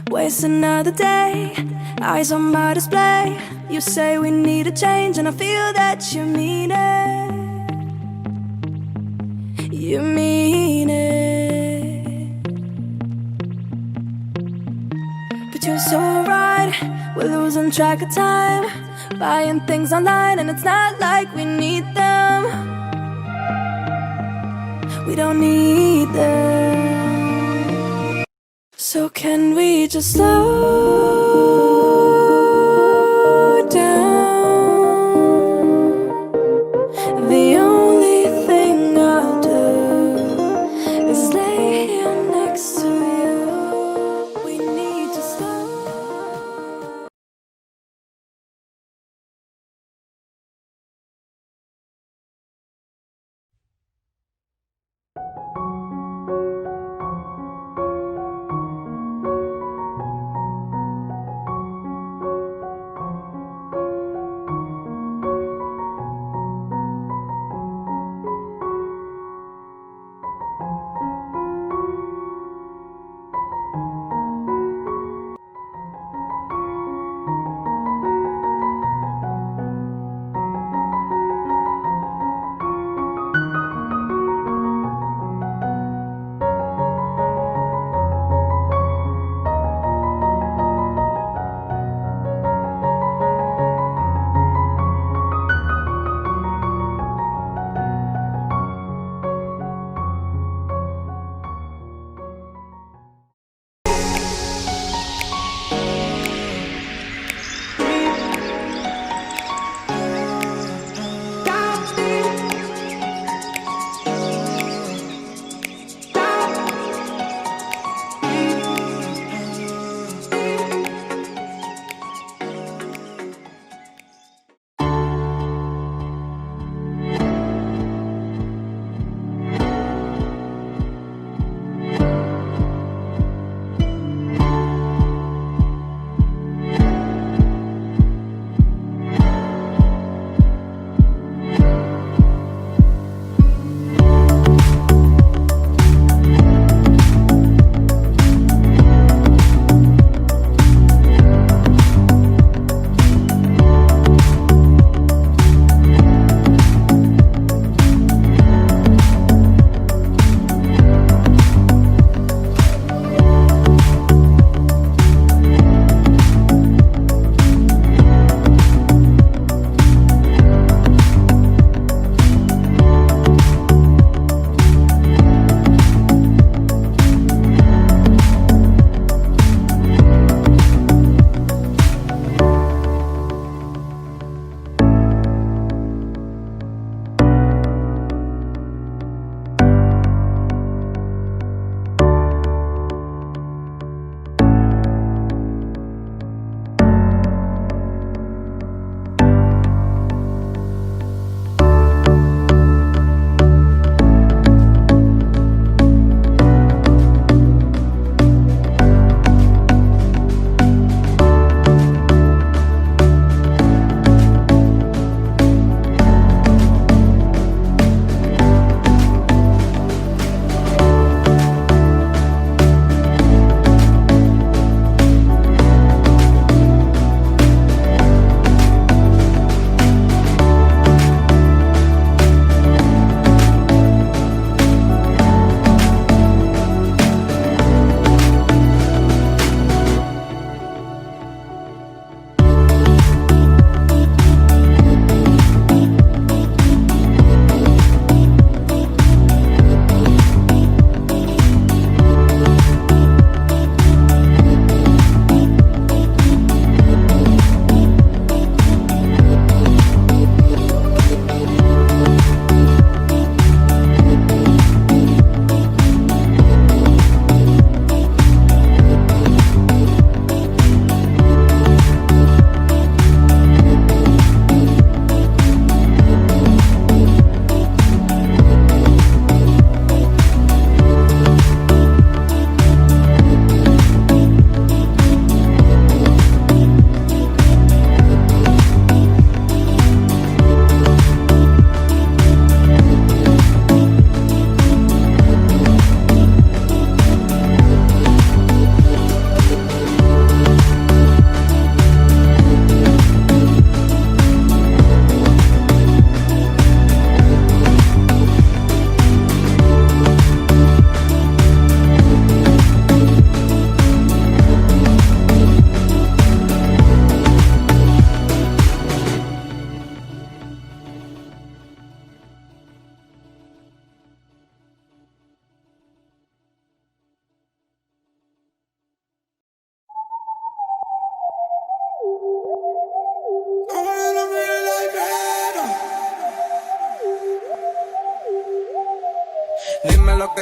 Waste another day, eyes on my display. You say we need a change, and I feel that you mean it. You mean it. But you're so right, we're losing track of time, buying things online, and it's not like we need them. We don't need them. So can we just slow down? The only thing I'll do is lay here next to you. We need to slow.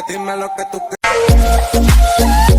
dime lo que tú quieres.